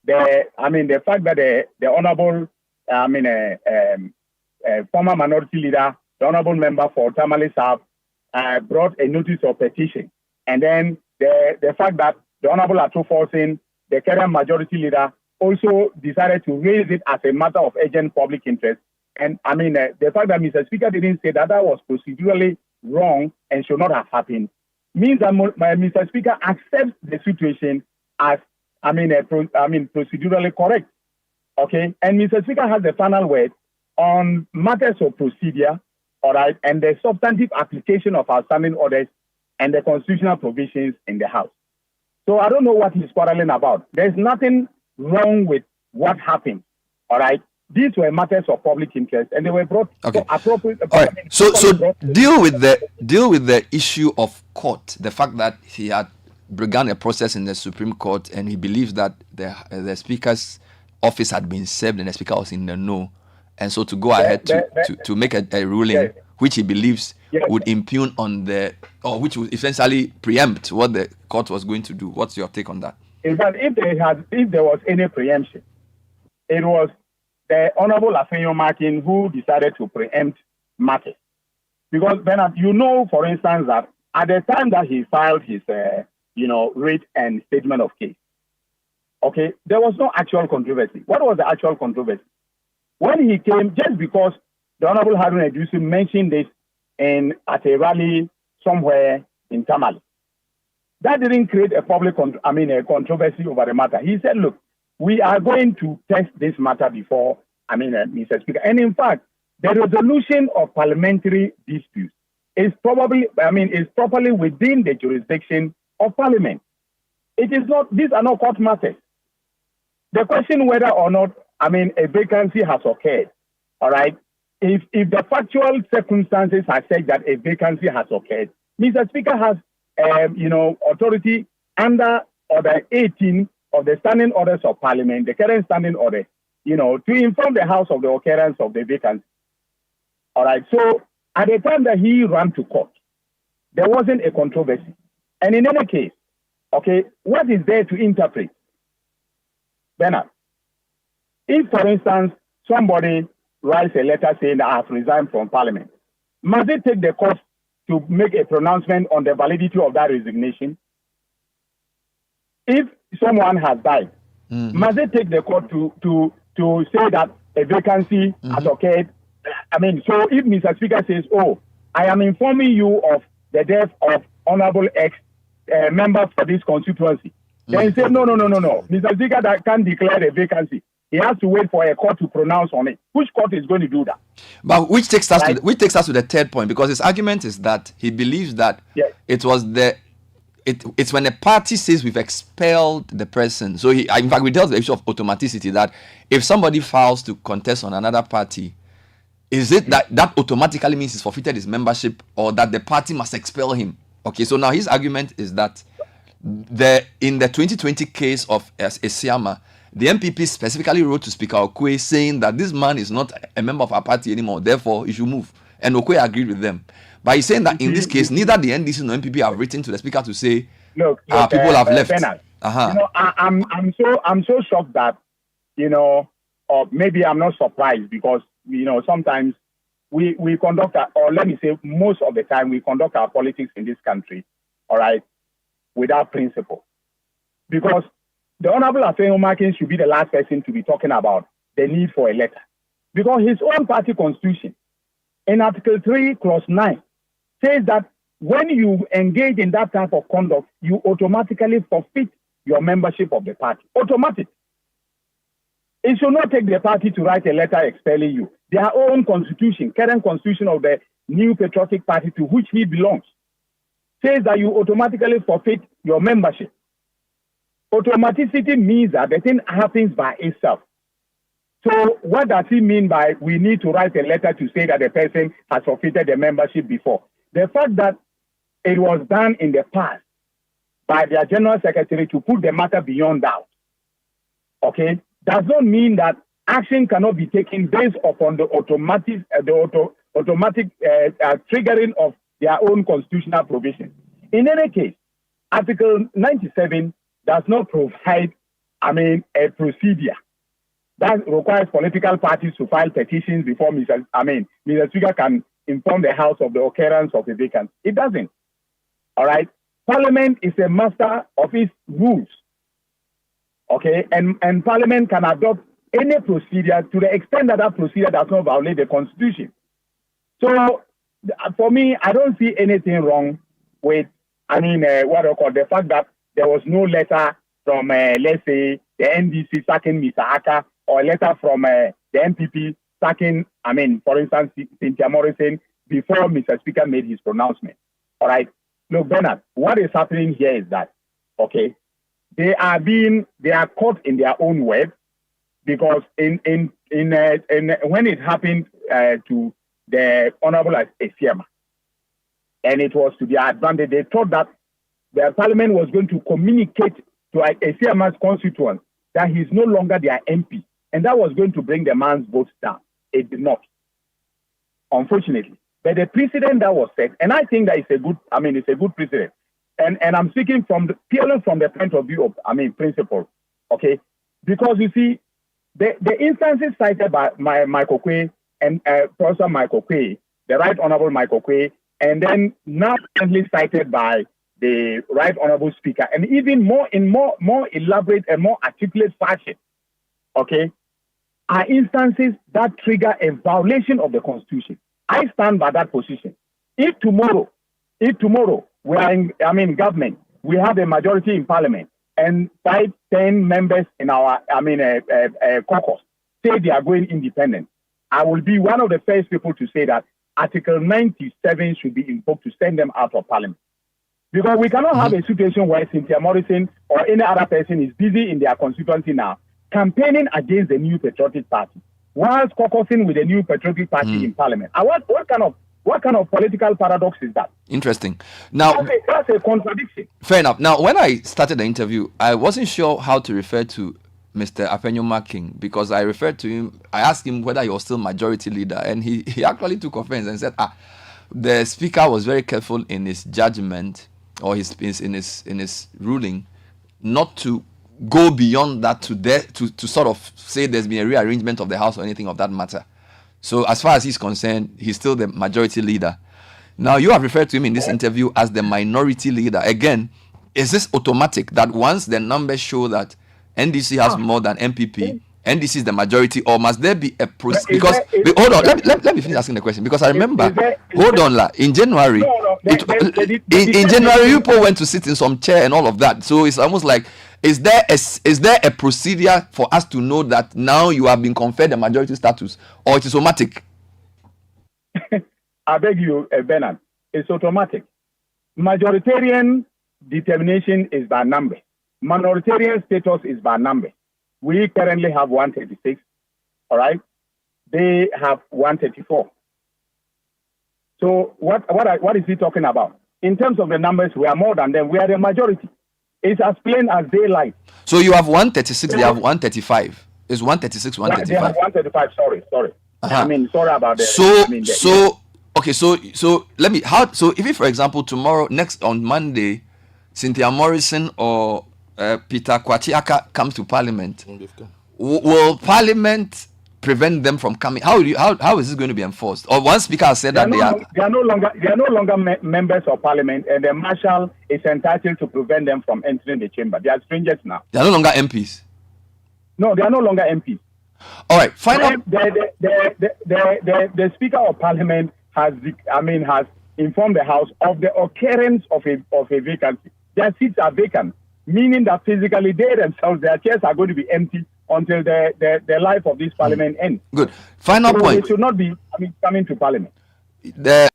the fact that the honorable, former minority leader, the honorable member for Tamale South, brought a notice of petition, and then the fact that the honorable Atuforsin, the current majority leader, also decided to raise it as a matter of urgent public interest. And the fact that Mr. Speaker didn't say that was procedurally wrong and should not have happened means that Mr. Speaker accepts the situation as procedurally correct. Okay, and Mr. Speaker has the final word on matters of procedure, all right, and the substantive application of outstanding orders and the constitutional provisions in the House. So I don't know what he's quarreling about. There's nothing wrong with what happened, all right. These were matters of public interest, and they were brought appropriate. All right. So deal with the issue of court. The fact that he had begun a process in the Supreme Court, and he believes that the Speaker's office had been served, and the Speaker was in the know, and so to go ahead to make a ruling which he believes would impugn on which would essentially preempt what the court was going to do. What's your take on that? In fact, if there was any preemption, it was the Honorable Afenyo Martin who decided to preempt matters. Because, Bernard, for instance, that at the time that he filed his, writ and statement of case, okay, there was no actual controversy. What was the actual controversy? When he came, just because the Honorable Harun Edusu mentioned this at a rally somewhere in Tamale, that didn't create a public a controversy over the matter. He said, look, we are going to test this matter before, Mr. Speaker. And in fact, the resolution of parliamentary disputes is properly within the jurisdiction of Parliament. It is not; these are not court matters. The question whether or not, a vacancy has occurred, all right. If the factual circumstances are such that a vacancy has occurred, Mr. Speaker has, authority under Order 18 of the Standing Orders of Parliament, the current standing order, to inform the House of the occurrence of the vacancy. All right. So at the time that he ran to court, there wasn't a controversy. And in any case, okay, what is there to interpret? Bernard, if, for instance, somebody writes a letter saying that I have resigned from Parliament, must they take the course to make a pronouncement on the validity of that resignation? If someone has died, must they take the court to say that a vacancy has occurred? So if Mr. Speaker says, "Oh, I am informing you of the death of Honorable X member for this constituency," then say, "No, Mr. Speaker that can't declare a vacancy. He has to wait for a court to pronounce on it." Which court is going to do that? But which takes us to the third point, because his argument is that he believes that it was it's when a party says we've expelled the person. So in fact, we dealt with the issue of automaticity, that if somebody files to contest on another party, is it that automatically means he's forfeited his membership, or that the party must expel him? Okay, so now his argument is that in the 2020 case of Esiama, the MPP specifically wrote to Speaker Okwe saying that this man is not a member of our party anymore, therefore he should move. And Okwe agreed with them. But he's saying that in this case, neither the NDC nor MPP have written to the Speaker to say, look, people have left. Bernard, I'm so shocked that, or maybe I'm not surprised, because, sometimes we conduct, or let me say most of the time, we conduct our politics in this country, all right, without principle. Because the Honorable Afenyo Martin should be the last person to be talking about the need for a letter. Because his own party constitution, in Article 3, Clause 9, says that when you engage in that type of conduct, you automatically forfeit your membership of the party. Automatic. It should not take the party to write a letter expelling you. Their own constitution, current constitution of the New Patriotic Party to which he belongs, says that you automatically forfeit your membership. Automaticity means that the thing happens by itself. So what does it mean by we need to write a letter to say that the person has forfeited the membership before? The fact that it was done in the past by their General Secretary to put the matter beyond doubt, okay, does not mean that action cannot be taken based upon the automatic triggering of their own constitutional provision. In any case, Article 97 does not provide a procedure that requires political parties to file petitions before Mr. Speaker can inform the House of the occurrence of a vacancy. It doesn't. All right. Parliament is a master of its rules. Okay, and Parliament can adopt any procedure to the extent that that procedure does not violate the Constitution. So, for me, I don't see anything wrong with, the fact that there was no letter from, let's say, the NDC sacking Mr. Aka, or a letter from the MPP sacking, for instance, Cynthia Morrison before Mr. Speaker made his pronouncement. All right. Look, Bernard, what is happening here is that, okay, they are caught in their own web, because in when it happened to the Honorable Esiama, and it was to their advantage, they thought that the Parliament was going to communicate to Esiama's constituents that he's no longer their MP, and that was going to bring the man's votes down. It did not, unfortunately. But the precedent that was set, and I think that it's a good precedent. And I'm speaking purely from the point of view of, principle, okay? Because you see, the instances cited by Michael Quay and Professor Michael Quay, the Right Honorable Michael Quay, and then now recently cited by the Right Honorable Speaker, and even more elaborate and more articulate fashion, okay, are instances that trigger a violation of the Constitution. I stand by that position. If tomorrow we are in government, we have a majority in Parliament, and 5-10 members in our caucus say they are going independent, I will be one of the first people to say that Article 97 should be invoked to send them out of Parliament. Because we cannot have a situation where Cynthia Morrison or any other person is busy in their constituency now campaigning against the New Patriotic Party, whilst caucusing with the New Patriotic Party in Parliament. And what kind of political paradox is that? Interesting. Now, that's a contradiction. Fair enough. Now, when I started the interview, I wasn't sure how to refer to Mr. Afenyo-Markin, because I referred to him. I asked him whether he was still majority leader, and he actually took offense and said, the speaker was very careful in his judgment or in his ruling not to go beyond that to sort of say there's been a rearrangement of the House or anything of that matter. So as far as he's concerned, he's still the majority leader. Now, you have referred to him in this interview as the minority leader. Again, is this automatic that once the numbers show that NDC has more than MPP, NDC is the majority, or must there be a process? Because, hold on, let me finish asking the question, because I remember, in January, in January, you people went to sit in some chair and all of that. So it's almost like, is there a procedure for us to know that now you have been conferred the majority status, or it is automatic? I beg you, Bernard, it's automatic. Majoritarian determination is by number. Minoritarian status is by number. We currently have 136, all right? They have 134. So what is he talking about? In terms of the numbers, we are more than them. We are the majority. It's as plain as daylight. So you have 136, they have 135. It's 136, 135. They have 135, sorry. Uh-huh. Sorry about that. So if, for example, tomorrow, on Monday, Cynthia Morrison or Peter Kwatiaka comes to Parliament, will Parliament prevent them from coming? How is this going to be enforced? Or one speaker has said that they are no longer members of Parliament, and the Marshal is entitled to prevent them from entering the chamber. They are strangers now. They are no longer MPs. No, they are no longer MPs. All right, final. The Speaker of Parliament has informed the House of the occurrence of a vacancy. Their seats are vacant, meaning that physically they themselves, their chairs are going to be empty until the life of this Parliament ends. Good. Final point. They should not be coming to Parliament. Mr.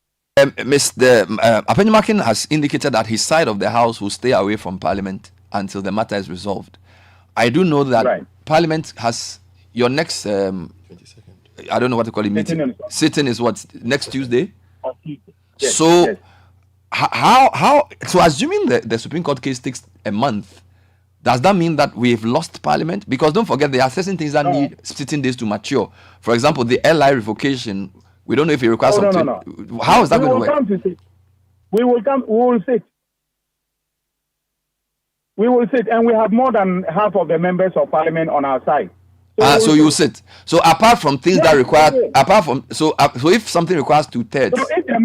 Afenyo-Markin has indicated that his side of the House will stay away from Parliament until the matter is resolved. I do know that Parliament has your next, 22nd. I don't know what to call it, meeting. Sitting is what, next Tuesday? Yes, so, yes. How? So, assuming the Supreme Court case takes a month, does that mean that we've lost Parliament? Because don't forget, there are certain things that need sitting days to mature. For example, the LI revocation, we don't know if it requires something. No. How is that going to work? We will sit. We will sit, and we have more than half of the members of parliament on our side. So you sit. So apart from things that require, so if something requires 2/3. So if there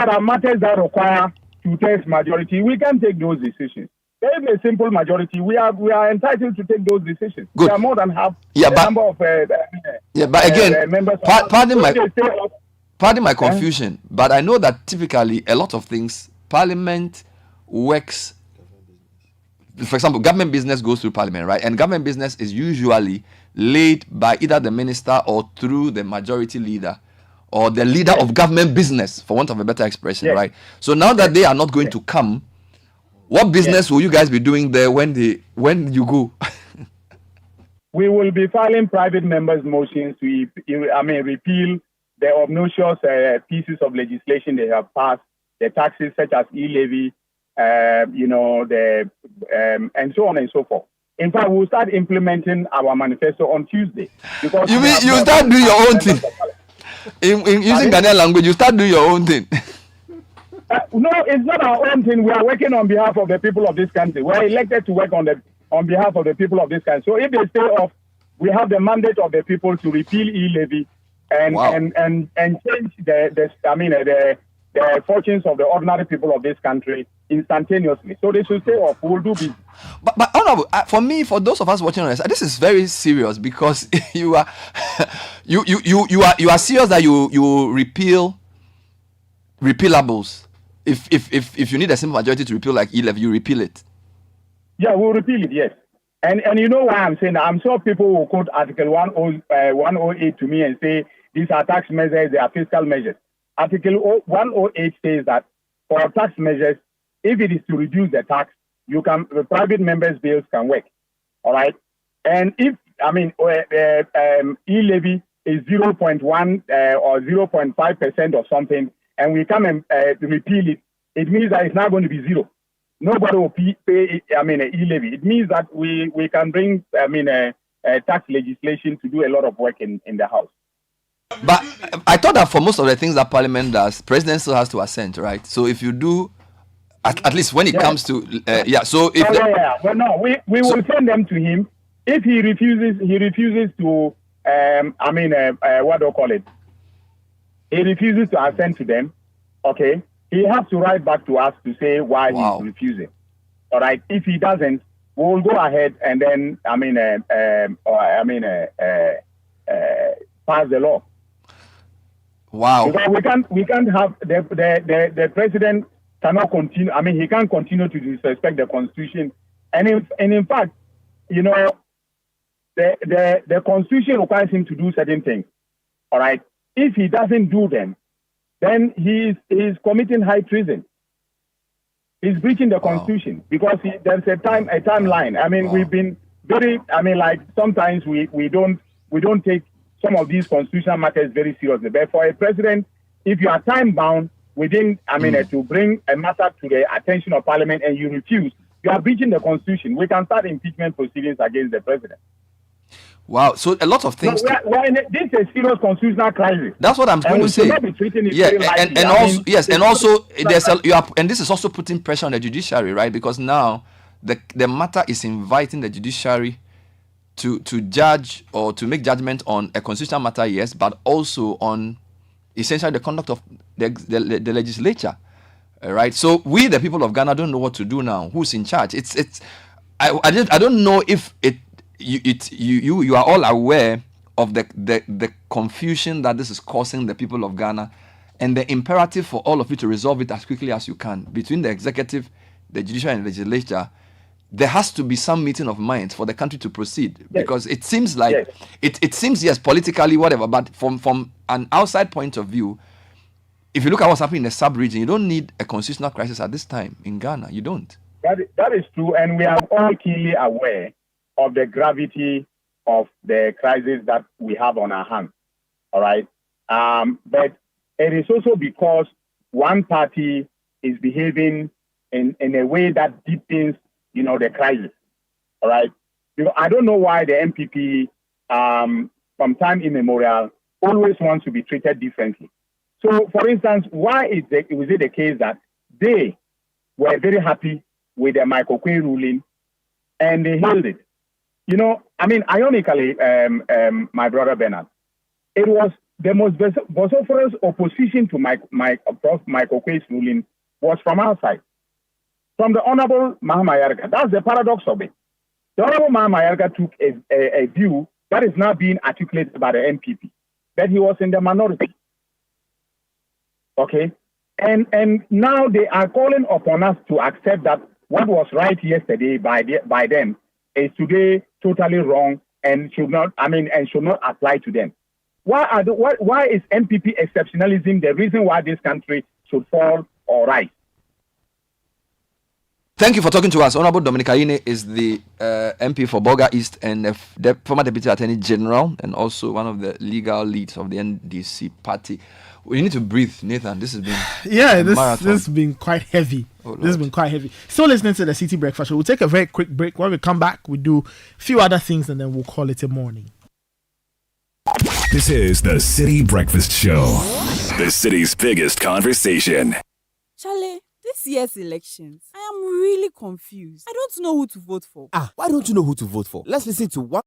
are matters that require 2/3 majority, we can take those decisions. There is a simple majority. We are entitled to take those decisions. Good. We are more than half number of but again, members. Pardon my confusion, but I know that typically a lot of things, Parliament works. For example, government business goes through Parliament, right? And government business is usually laid by either the minister or through the majority leader or the leader of government business, for want of a better expression, right? So now that they are not going to come, what business will you guys be doing there when you go? We will be filing private members' motions to, repeal the obnoxious pieces of legislation they have passed, the taxes such as e-levy, and so on and so forth. In fact, we'll start implementing our manifesto on Tuesday. Because you start doing your own thing? In using Ghanaian language, you start doing your own thing? No, it's not our own thing. We are working on behalf of the people of this country. We are elected to work on behalf of the people of this country. So if they stay off, we have the mandate of the people to repeal e-levy and change the fortunes of the ordinary people of this country instantaneously. So they should stay off. We will do business. But honorable, for those of us watching on this, this is very serious because you are serious that you repeal repealables. If you need a simple majority to repeal like e-levy, you repeal it. Yeah, we'll repeal it. Yes. And you know why I'm saying that? I'm sure people will quote Article 108 to me and say these are tax measures, they are fiscal measures. Article 108 says that for tax measures, if it is to reduce the tax, the private members' bills can work. All right. And if e-levy is 0.1 or 0.5% or something, and we come and repeal it, it means that it's not going to be zero. Nobody will pay e-levy. It means that we can bring tax legislation to do a lot of work in the House. But I thought that for most of the things that Parliament does, President still has to assent, right? So if you do, at least when it comes to So if well, no, we will send them to him. If he refuses to what do you call it? He refuses to assent to them. Okay, he has to write back to us to say why he's refusing. All right. If he doesn't, we will go ahead and then pass the law. Wow. Because we can't have the president cannot continue. He can't continue to disrespect the Constitution. And in fact, the Constitution requires him to do certain things. All right. If he doesn't do them, then he is committing high treason. He's breaching the Constitution because there's a timeline. We've been very. Sometimes we don't take some of these constitutional matters very seriously. But for a president, if you are time bound within, to bring a matter to the attention of Parliament and you refuse, you are breaching the Constitution. We can start impeachment proceedings against the president. Wow, so a lot of things. This is a serious constitutional crisis. That's what I'm going to say. And this is also putting pressure on the judiciary, right? Because now the matter is inviting the judiciary to judge or to make judgment on a constitutional matter, yes, but also on essentially the conduct of the legislature, right? So we, the people of Ghana, don't know what to do now. Who's in charge? I don't know if you are all aware of the confusion that this is causing the people of Ghana, and the imperative for all of you to resolve it as quickly as you can between the executive, the judiciary, and the legislature. There has to be some meeting of minds for the country to proceed, because it seems like it seems, yes, politically whatever, but from an outside point of view, if you look at what's happening in the sub-region, you don't need a constitutional crisis at this time in Ghana. You don't. That is true, and we are all keenly aware of the gravity of the crisis that we have on our hands. All right, but it is also because one party is behaving in a way that deepens the crisis. All right. I don't know why the MPP, from time immemorial, always wants to be treated differently. So, for instance, why was it the case that they were very happy with the Michael Quay ruling and they held it. You know, I mean, ironically, my brother Bernard, it was the most vociferous opposition to Prof. Michael Quay's ruling was from outside, from the Honorable Mahama Yarga. That's the paradox of it. The Honorable Mahama Yarga took a view that is now being articulated by the MPP, that he was in the minority. Okay? And now they are calling upon us to accept that what was right yesterday by them is today totally wrong and should not apply to them. Why is MPP exceptionalism the reason why this country should fall or rise? Thank you for talking to us. Honorable Dominic Ayine is the MP for Bolga East and the former Deputy Attorney General and also one of the legal leads of the NDC party. We need to breathe, Nathan. This has been this has been quite heavy. This has been quite heavy. Still listening to the City Breakfast Show. We'll take a very quick break. When we come back, we do a few other things and then we'll call it a morning. This is the City Breakfast Show, the city's biggest conversation. Charlie, this year's elections, I am really confused. I don't know who to vote for. Why don't you know who to vote for? Let's listen to one.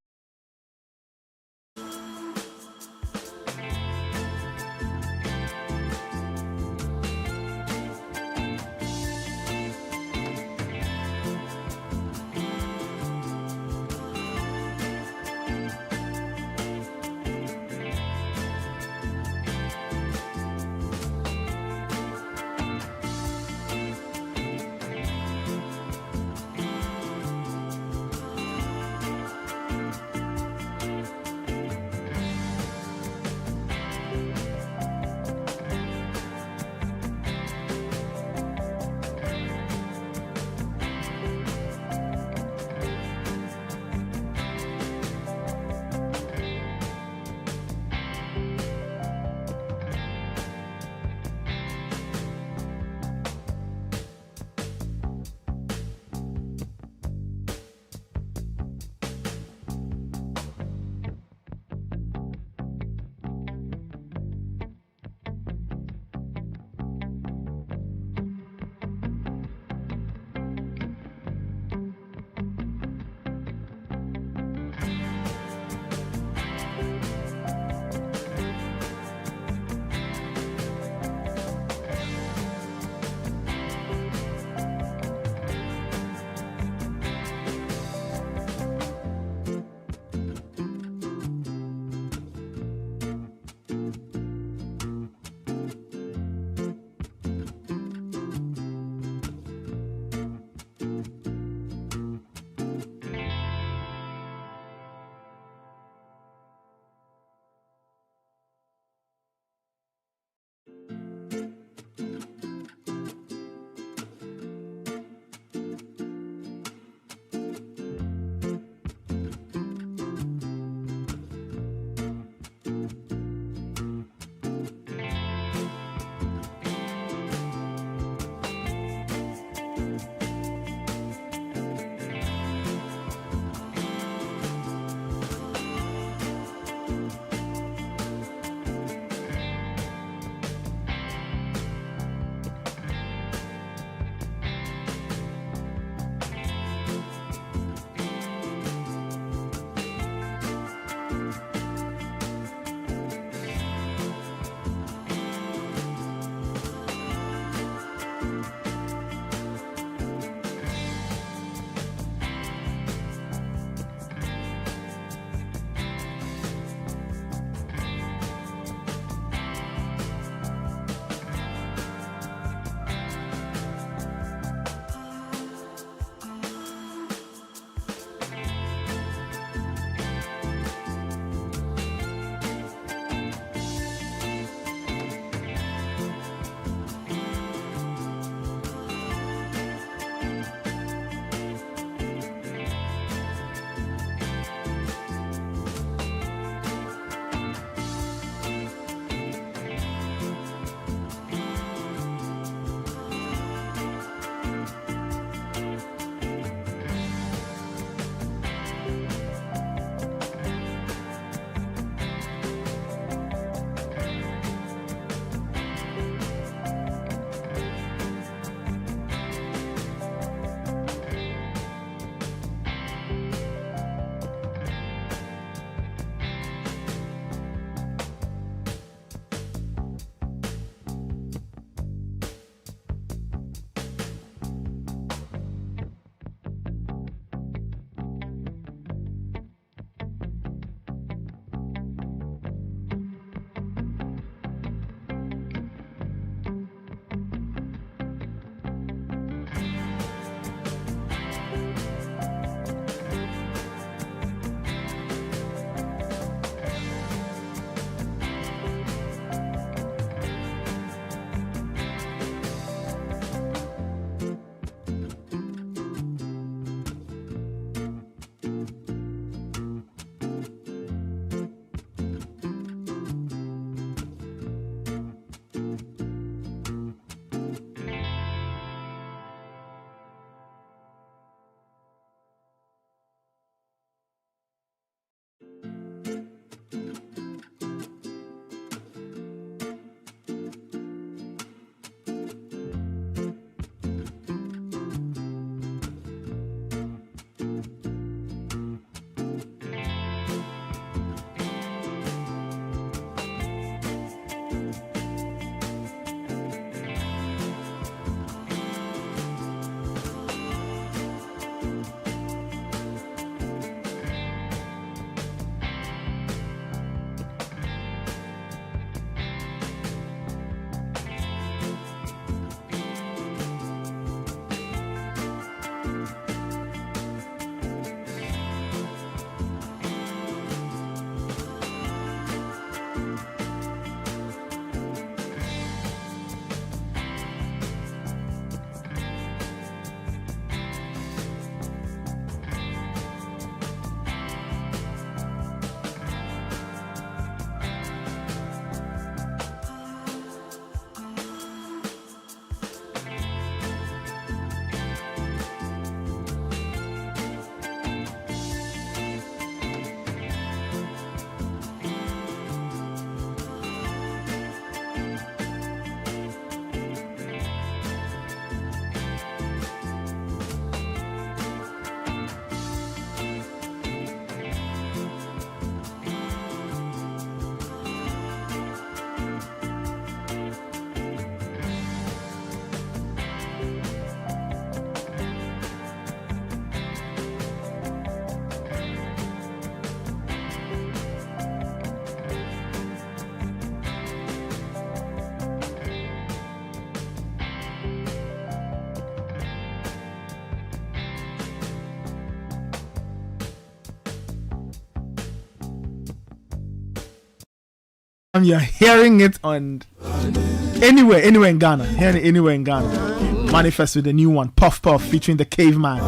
You're hearing it on anywhere in Ghana. Hearing it anywhere in Ghana. Manifest with the new one, Puff Puff, featuring the Caveman.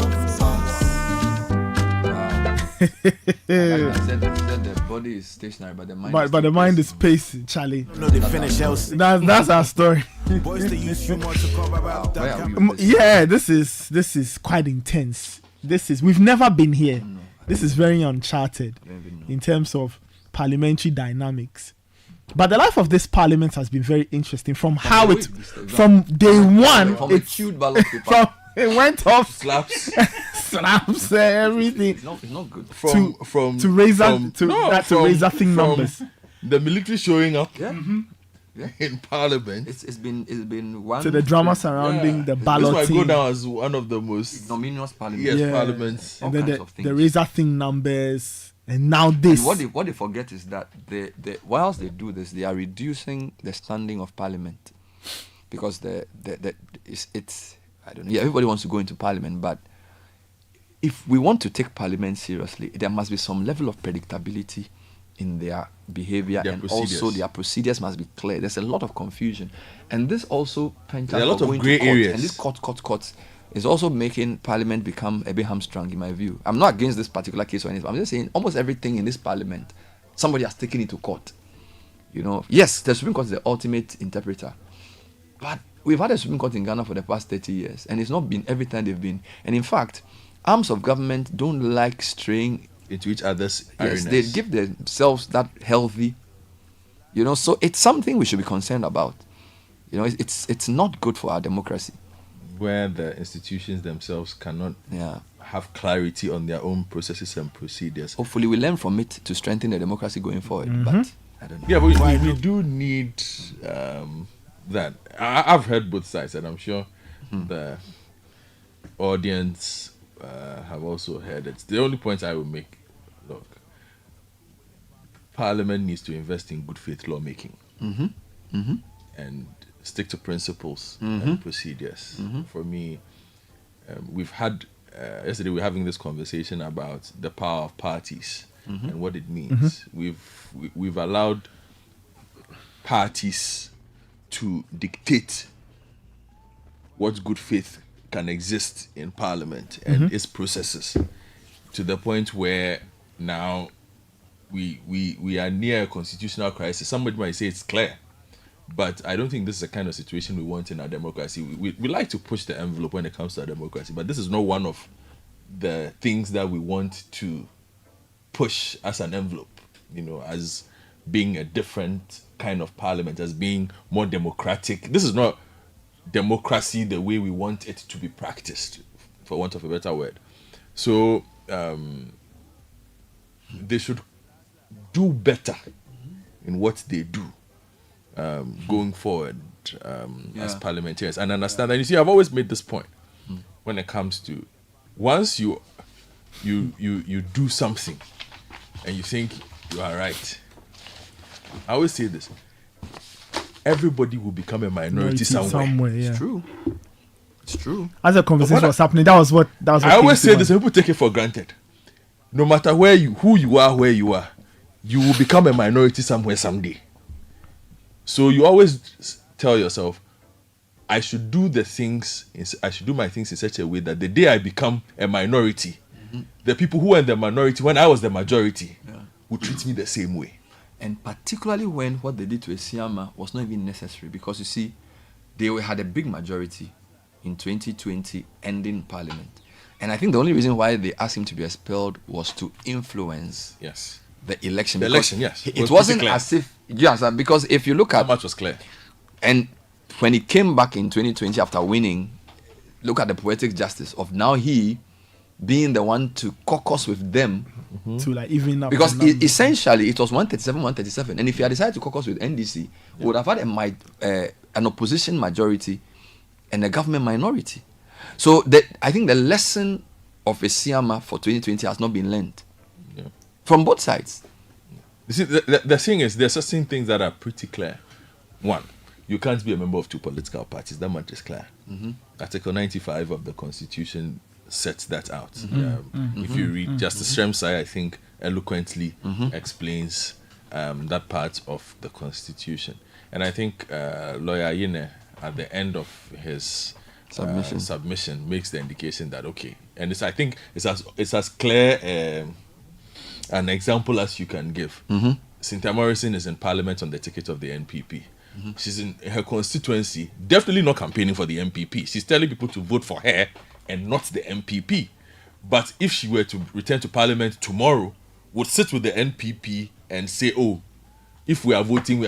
Said the body is stationary, but the mind. But the mind is pacing, Charlie. That's our story. Yeah, this is quite intense. We've never been here. This is very uncharted in terms of parliamentary dynamics. But the life of this parliament has been very interesting from day one. It went off slaps everything. It's not good. To raise thing numbers. The military showing up. Yeah. In Parliament, it's been one to the drama surrounding the balloting. This might go down as one of the most ignominious parliaments. Yes, parliaments. And then the razor thing numbers, and now this. And what they forget is that whilst they do this, they are reducing the standing of Parliament, because it's I don't know. Yeah, everybody wants to go into Parliament, but if we want to take Parliament seriously, there must be some level of predictability in their behavior, and procedures. Also their procedures must be clear. There's a lot of confusion, and this also there are a lot of grey areas. And this court is also making Parliament become a bit hamstrung, in my view. I'm not against this particular case or anything. I'm just saying almost everything in this Parliament, somebody has taken it to court. Yes, the Supreme Court is the ultimate interpreter, but we've had a Supreme Court in Ghana for the past 30 years, and it's not been every time they've been. And in fact, arms of government don't like straying into each other's arenas. Yes, they give themselves that healthy, so it's something we should be concerned about. It's not good for our democracy, where the institutions themselves cannot have clarity on their own processes and procedures. Hopefully we learn from it to strengthen the democracy going forward. But I don't know. Yeah, but we do need that. I've heard both sides, and I'm sure the audience have also heard it. The only point I will make, look, Parliament needs to invest in good faith lawmaking and stick to principles and procedures. For me, we've had yesterday we were having this conversation about the power of parties and what it means. We've allowed parties to dictate what good faith can exist in Parliament and its processes, to the point where now we are near a constitutional crisis. Somebody might say it's clear, but I don't think this is the kind of situation we want in our democracy. We like to push the envelope when it comes to our democracy, but this is not one of the things that we want to push as an envelope, as being a different kind of Parliament, as being more democratic. This is not democracy the way we want it to be practiced, for want of a better word. So they should do better in what they do going forward as parliamentarians, and understand. And you see, I've always made this point when it comes to, once you do something and you think you are right, I always say this: everybody will become a minority somewhere. Yeah. It's true. As the conversation was happening, that was what I always say this, and people take it for granted. No matter where who you are, you will become a minority somewhere someday. So you always tell yourself, I should do my things in such a way that the day I become a minority, the people who were in the minority when I was the majority would treat me the same way. And particularly when what they did to Esiama was not even necessary, because you see, they had a big majority in 2020 ending Parliament. And I think the only reason why they asked him to be expelled was to influence the election. The election, yes. It wasn't as if, because if you look at... How much was clear? And when he came back in 2020 after winning, look at the poetic justice of now he being the one to caucus with them to like even up, because essentially it was 137. And if he had decided to caucus with NDC, we would have had an opposition majority and a government minority. So I think the lesson of Esiama for 2020 has not been learned from both sides. You see, the thing is, there are certain things that are pretty clear. One, you can't be a member of two political parties. That much is clear. Article 95 of the Constitution sets that out. If you read Justice Shremsai, I think eloquently explains that part of the constitution. And I think lawyer Yine, at the end of his submission, makes the indication that okay, and I think it's as clear an example as you can give. Cynthia Morrison is in Parliament on the ticket of the NPP. She's in her constituency, definitely not campaigning for the MPP. She's telling people to vote for her and not the MPP. But if she were to return to Parliament tomorrow, would sit with the NPP and say, "Oh, if we are voting,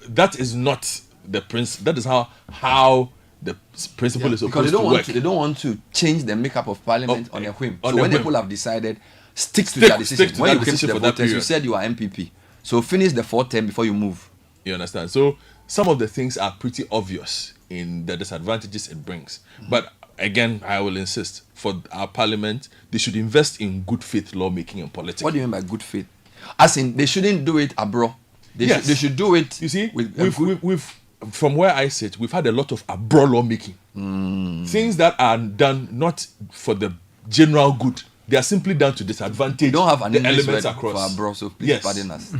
that is not the principle. That is how the principle is supposed to work." They don't want to change the makeup of Parliament on a whim. So when the people have decided, stick to their decision. When you came to the voters, you said you are MPP. So finish the 4th term before you move. You understand? So some of the things are pretty obvious in the disadvantages it brings. But again, I will insist, for our Parliament, they should invest in good faith lawmaking and politics. What do you mean by good faith? As in, they shouldn't do it abroad. They should do it. You see, we've from where I sit, we've had a lot of abroad lawmaking. Things that are done not for the general good. They are simply done to disadvantage don't have an the elements across. For abroad, so please pardon us.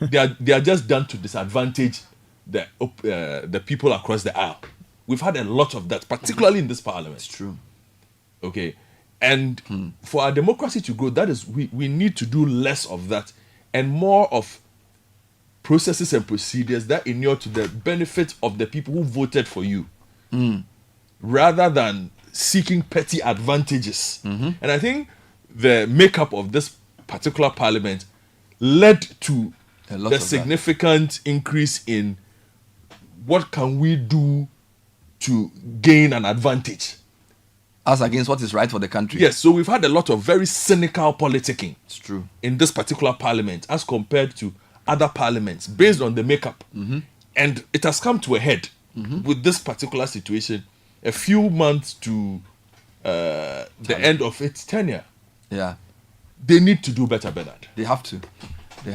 they are just done to disadvantage the people across the aisle. We've had a lot of that, particularly in this Parliament. It's true. Okay, and for our democracy to grow, that is, we need to do less of that and more of processes and procedures that inure to the benefit of the people who voted for you, rather than seeking petty advantages. And I think the makeup of this particular Parliament led to the significant increase in what can we do to gain an advantage. As against what is right for the country. Yes, so we've had a lot of very cynical politicking. It's true. In this particular Parliament as compared to other parliaments based on the makeup. And it has come to a head with this particular situation a few months to the end of its tenure. Yeah. They need to do better, Bernard. They have to. The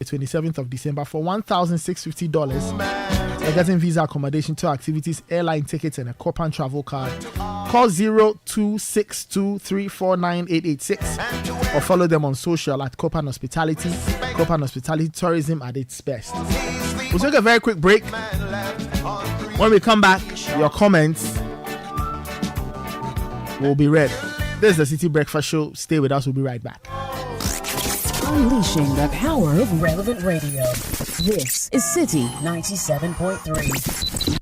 27th of December for $1,650. You're getting visa accommodation, tour activities, airline tickets, and a Copan travel card. Call 0262349886 or follow them on social at Copan Hospitality. Copan Hospitality Tourism at its best. We'll take a very quick break. When we come back, your comments will be read. This is the City Breakfast Show. Stay with us. We'll be right back. Unleashing the power of relevant radio. This is City 97.3.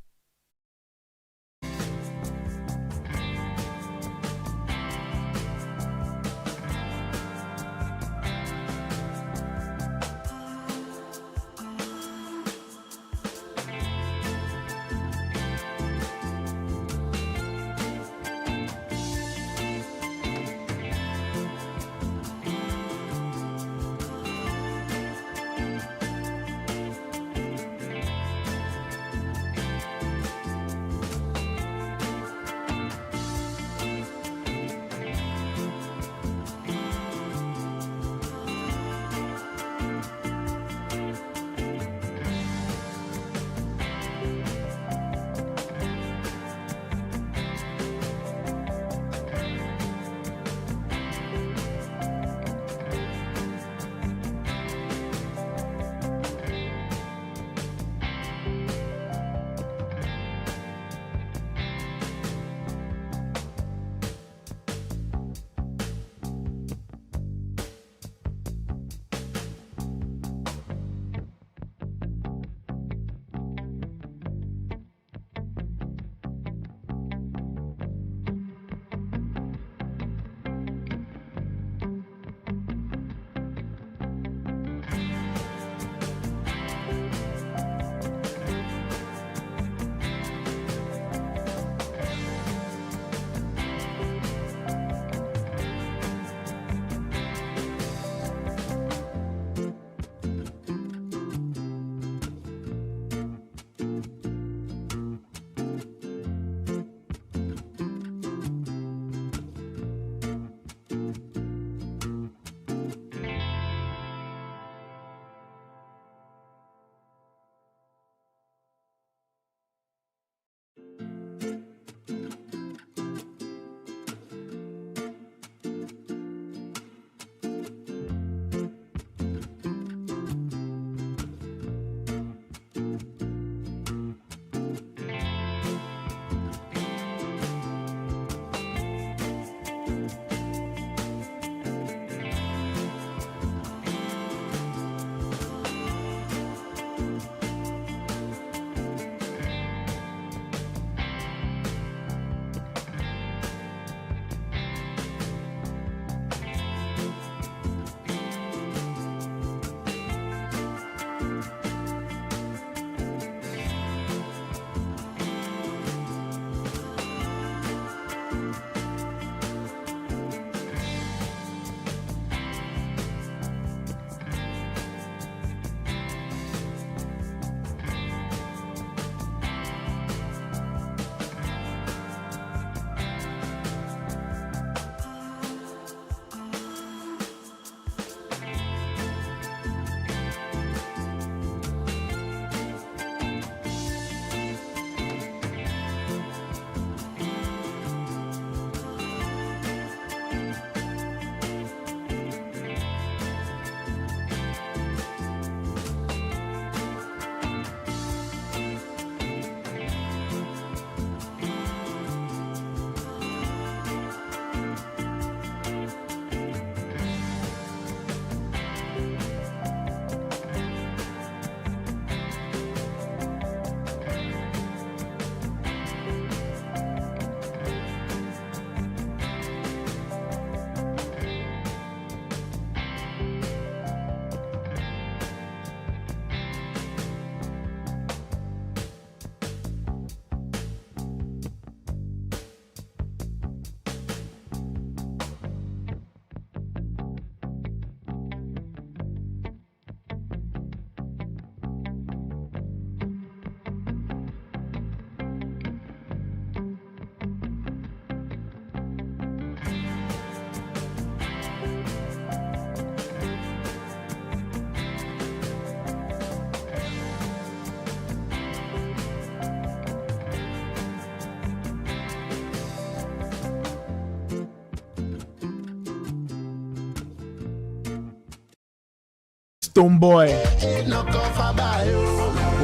Stone Boy.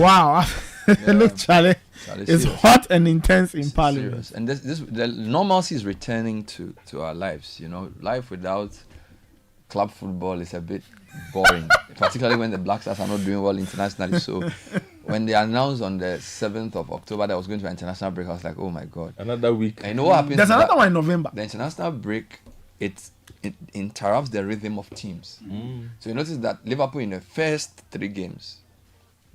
Wow. Look, Charlie. It's hot and intense in Parliament. Serious. And the normalcy is returning to our lives. You know, life without club football is a bit boring, particularly when the Black Stars are not doing well internationally. So when they announced on the 7th of October that I was going to an international break, I was like, oh my God. Another week. And you know what happens? There's another one in November. The international break, it interrupts the rhythm of teams. So you notice that Liverpool in the first 3 games,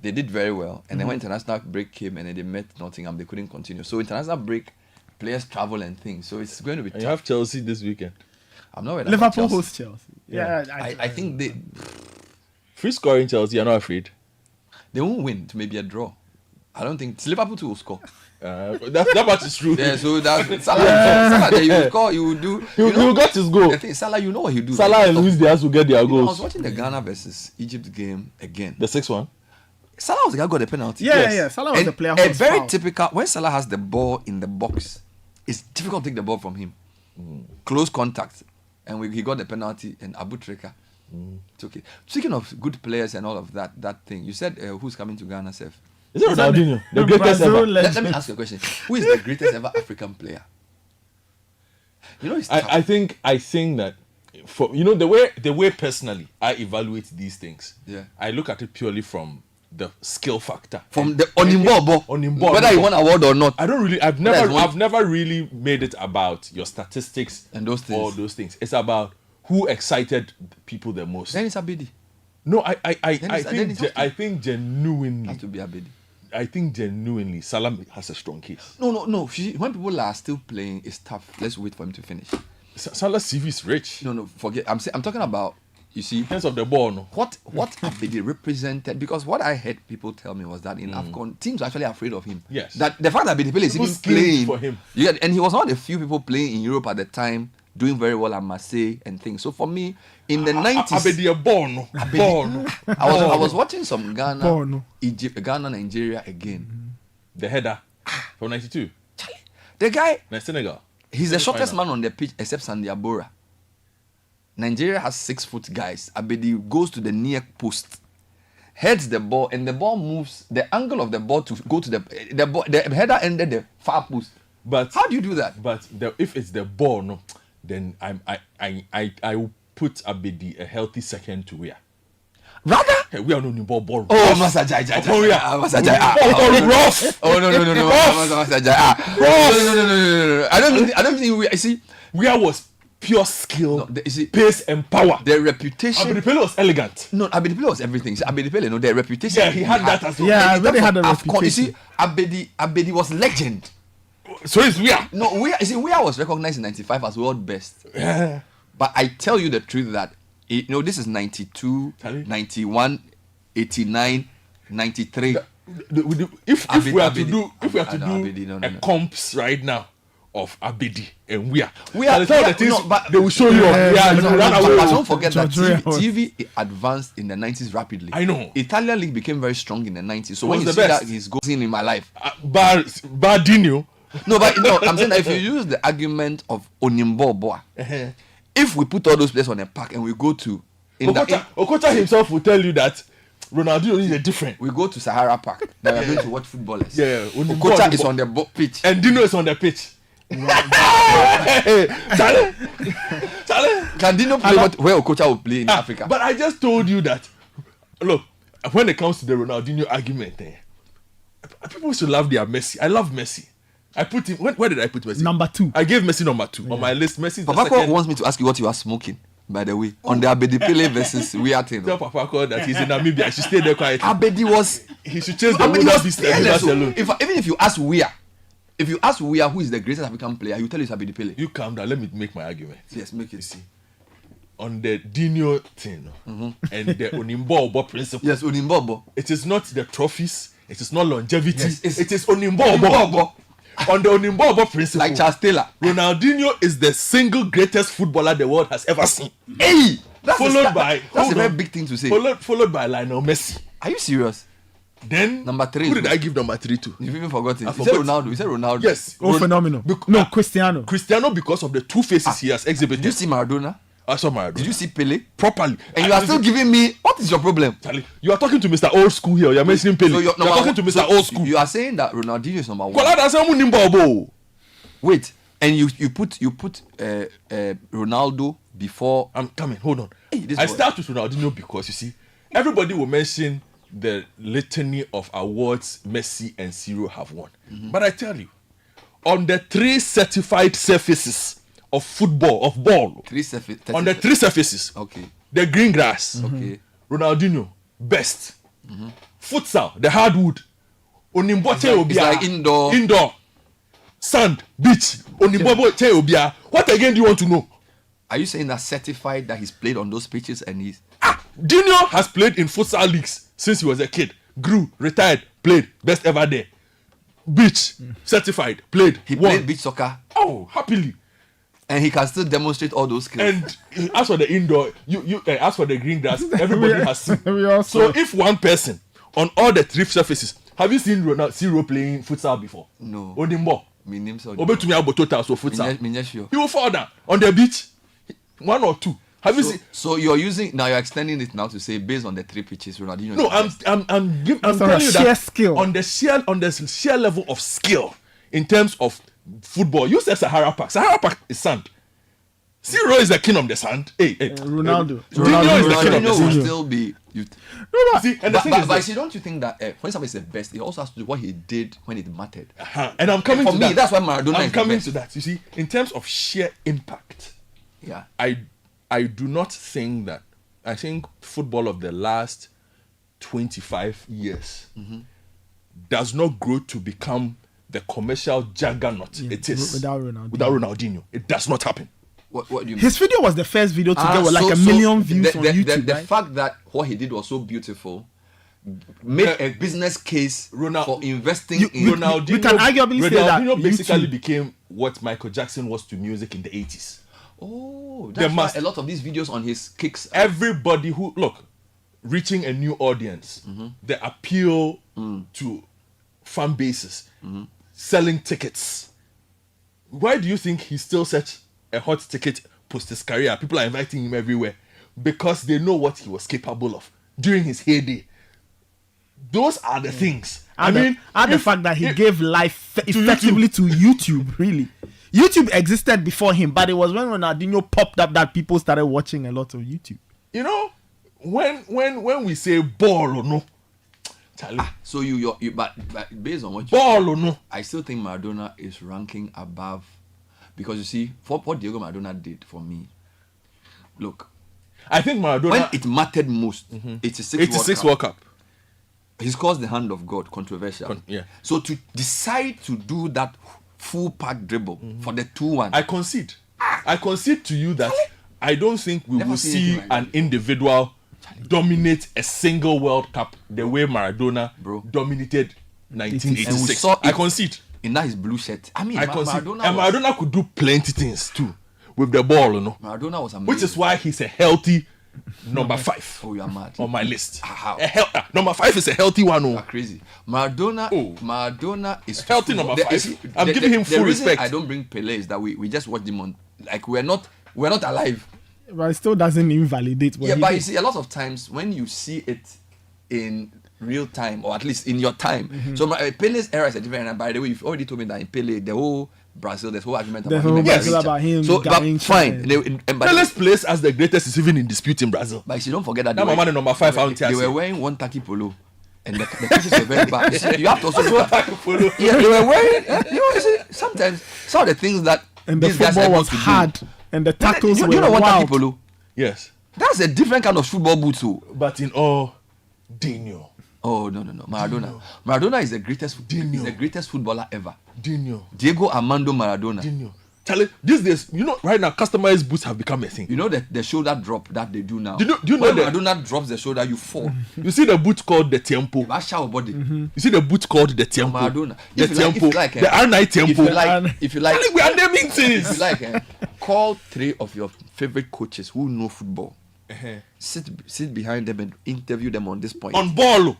they did very well. And then when international break came and then they met Nottingham, they couldn't continue. So international break, players travel and things. So it's going to be tough. You have Chelsea this weekend. I'm not worried Liverpool about hosts Chelsea. Yeah, I think they Free scoring Chelsea, you're not afraid? They won't win. To maybe a draw. I don't think Liverpool too will score. That much is true. Yeah, so that's Salah there, you will score, you will do. He will get his goal. The thing, Salah, you know what he do. Salah and Luis Diaz will get their I goals. was watching the Ghana versus Egypt game again. The 6-1. Salah was the guy who got the penalty. Yeah. Salah was the player who was very fouled. typical. When Salah has the ball in the box, it's difficult to take the ball from him. Close contact. And he got the penalty, and Abu Trika took it. Speaking of good players and all of that thing, you said who's coming to Ghana, Sef? Is it Ronaldinho? The greatest ever. Let me ask you a question. Who is the greatest ever African player? You know, it's tough. I think that for the way personally I evaluate these things. Yeah. I look at it purely from the skill factor. From the Onimbo, whether you won award or not. I've never really made it about your statistics and those things. All those things. It's about who excited people the most. Then it's Abedi. No, I think genuinely. Has to be Abedi. I think genuinely Salah has a strong case. No. When people are still playing, it's tough. Let's wait for him to finish. Salah's CV is rich. No, forget. I'm talking about. You see, in terms of the ball, no. What Abedi represented, because what I heard people tell me was that in AFCON, teams are actually afraid of him. Yes. That the fact that Abedi Pele is even playing for him. And he was one of the few people playing in Europe at the time, doing very well at Marseille and things. So for me, in the 90s, Abedi a born. I was watching some Ghana, Egypt, Ghana, Nigeria again. The header from 92. The guy, Senegal. He's the shortest man on the pitch except Sandy Abora. Nigeria has 6-foot guys. Abedi goes to the near post, heads the ball, and the ball moves. The angle of the ball to go to the header ended the far post. But how do you do that? But if it's the ball, no, then I will put Abedi a healthy second to Weah. Rather? Hey, we are no ball. Oh, Master Jai. Rough. Oh no. Master Jai. No. I don't think we see. Weah was pure skill, pace and power. Their reputation. Abedi Pele was elegant. No, Abedi Pele was everything. Abedi Pele, their reputation. Yeah, he had that as well. Yeah, they had a reputation. You see, Abedi was legend. So is Weah. No, Weah was recognized in 95 as world best. Yeah. But I tell you the truth that, this is 92, 91, 89, 93. If we are to do comps right now of Abedi and Weah, they will show you. Don't forget that TV advanced in the 90s rapidly. I know. Italian league became very strong in the 90s. So when you see that he's going in my life, Bardinho. No, I'm saying that if you use the argument of Onimbo Boa, if we put all those players on a pack and we go to Okocha himself will tell you that Ronaldinho is different. We go to Sahara Park. Then we're going to watch footballers. Yeah, Okocha is on the pitch. And Dino is on the pitch. Charlie. Can Dino play where Okocha will play in Africa? But I just told you that, look, when it comes to the Ronaldinho argument, people should love their Messi. I love Messi. I put him. Where did I put Messi? Number 2. I gave Messi number 2 on my list. Messi. Papa wants me to ask you what you are smoking. By the way, on the Abedi Pele versus Weah thing. Tell Papa that he's in Namibia. I should stay there quietly. Abedi was. He should change the whole business alone. Even if you ask Weah, who is the greatest African player, he will tell you it's Abedi Pele. You calm down. Let me make my argument. Yes, make it. See, on the Dino thing and the Onimbo principle. Yes, Onimbo. It is not the trophies. It is not longevity. Yes, it is Onimbo. On the Onimbo principle, like Charles Taylor, Ronaldinho is the single greatest footballer the world has ever seen. Hey, that's a very big thing to say. Followed by Lionel Messi. Are you serious? Then number 3. Who did I give number 3 to? You've even forgotten. You said Ronaldo. Yes. Phenomenal. No, Cristiano. Cristiano because of the 2 faces he has exhibited. Do you see Maradona? I saw Maradona. Did you see Pele? Properly. And you are still giving me, what is your problem? Charlie, you are talking to Mr. Old School here. You're mentioning Pele. So you're talking to Mr. Old School. You are saying that Ronaldinho is number 1. Wait, and you put Ronaldo before. I'm coming. Hold on. Hey, I start with Ronaldinho because you see, everybody will mention the litany of awards Messi and Ciro have won. But I tell you, on the 3 certified surfaces of football, of ball, on the 3 surfaces, okay, the green grass, okay, Ronaldinho best. Futsal, the hardwood, it's like indoor, sand, beach, obia. What again do you want to know? Are you saying that certified that he's played on those pitches and he's Dino has played in futsal leagues since he was a kid. Grew, retired, played, best ever there. Beach, certified, played. He played beach soccer. Oh, happily. And he can still demonstrate all those skills. And as for the indoor, you as for the green grass, everybody has seen. So if one person on all the 3 surfaces, have you seen Ciro playing futsal before? No. Odimbo. Futsal. He will fall down on the beach. 1 or 2. Have you seen? So you're extending it now to say based on the 3 pitches, Ronaldinho. No, I'm telling you that skill. on the sheer level of skill in terms of football. You said Sahara Park. Sahara Park is sand. Ciro is the king of the sand. Ronaldo. Ronaldo is the king of the sand. Will still be. But see, don't you think that when somebody is the best, it also has to do what he did when it mattered. And I'm coming to that. That's why Maradona I'm is coming the best. to that. You see, in terms of sheer impact, yeah, I do not think that. I think football of the last 25 years does not grow to become the commercial juggernaut it is without Ronaldinho. It does not happen. What do you mean? His video was the first video to get like a million views on YouTube. The fact that what he did was so beautiful made a business case for investing in Ronaldinho. You can arguably say that Ronaldinho basically became what Michael Jackson was to music in the 80s. Oh, that's why a lot of these videos on his kicks. Everybody who reaching a new audience, the appeal to fan bases, selling tickets. Why do you think he's still such a hot ticket post his career? People are inviting him everywhere because they know what he was capable of during his heyday. Those are the things. The fact that he gave life effectively to YouTube, really. YouTube existed before him, but it was when Ronaldinho popped up that people started watching a lot of YouTube. You know, when we say ball or no, Charlie. So but based on what ball or no, I still think Maradona is ranking above, because you see, for what Diego Maradona did for me. Look, I think Maradona, when it mattered most, 86 World Cup. He scores the hand of God, controversial. So to decide to do that full pack dribble for the 2-1, I concede to you that I don't think we will see an individual dominate a single World Cup the way Maradona dominated 1986. I concede. In that his blue shirt. I concede. Maradona could do plenty things too with the ball, you know. Maradona was amazing. Which is why he's a healthy number 5. Oh, you are mad. On my list. How? Number 5 is a healthy one. You are crazy. Maradona is healthy number 5. I'm giving him full respect. I don't bring Pele is that we just watch him on, like we're not alive. But it still doesn't invalidate what he but did. you see, a lot of times when you see it in real time, or at least in your time. So Pele's era is a different era. By the way, you've already told me that in Pele, the whole Brazil, there's whole argument about him. So, but fine. Pele's place as the greatest is even in dispute in Brazil. But you don't forget that number 5 they were wearing one tacky polo. And the pitches were very bad. You have to also look at they were wearing. You see, sometimes some of the things that and the football was hard, and the tackles were wild. Polo? Yes, that's a different kind of football boot too. But in all, Dino. Oh no, Maradona is the greatest. He's the greatest footballer ever. Diego Armando Maradona. Charlie, these days, you know, right now, customized boots have become a thing. You know the shoulder drop that they do now. Do you know that Maradona drops the shoulder, you fall. You see the boot called the Tempo. That's our body. You see the boot called the Tempo. Maradona. The Tempo. The R9 Tempo. If you like, we are naming things. If you like, call 3 of your favorite coaches who know football. Sit behind them and interview them on this point. On ball.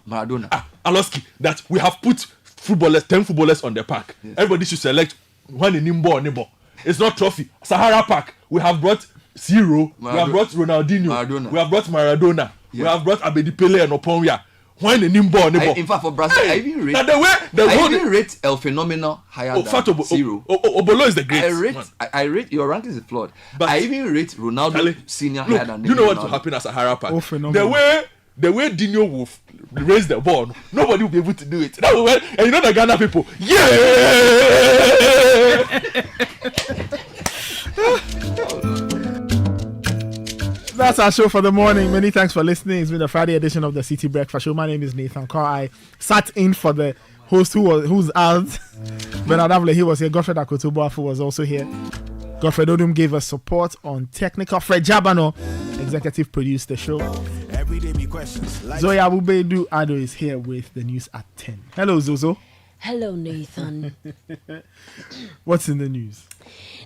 Maradona. Aloski, that we have put 10 footballers on the park. Yes. Everybody should select one in Nimbo or Nibo. It's not trophy. Sahara Park, we have brought Zero. We have brought Ronaldinho. We have brought Maradona. Yeah. We have brought Abedi Pele and Oponwia. When the nimbo, in fact, for Brazil, I even rate. I even rate El Phenomenal higher than Zero. Obolo is the greatest. I rate your ranking is flawed. But I even rate Ronaldo Senior higher than. You know what will happen as a Harappa? The way Dino will raise the ball, nobody will be able to do it. That way, and you know the Ghana people, That's our show for the morning. Many thanks for listening. It's been a Friday edition of the City Breakfast Show. My name is Nathan Carr. I sat in for the host who's out. Bernard Avle, he was here. Godfred Akotobuafu was also here. Godfred Odum gave us support on technical. Fred Jabano, executive, produced the show. Zoya Abubedu Ado is here with the news at 10. Hello, Zozo. Hello, Nathan. What's in the news?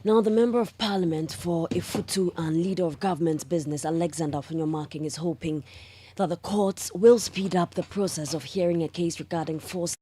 Now, the Member of Parliament for Ifutu and Leader of Government Business, Alexander Funyomaking, is hoping that the courts will speed up the process of hearing a case regarding forced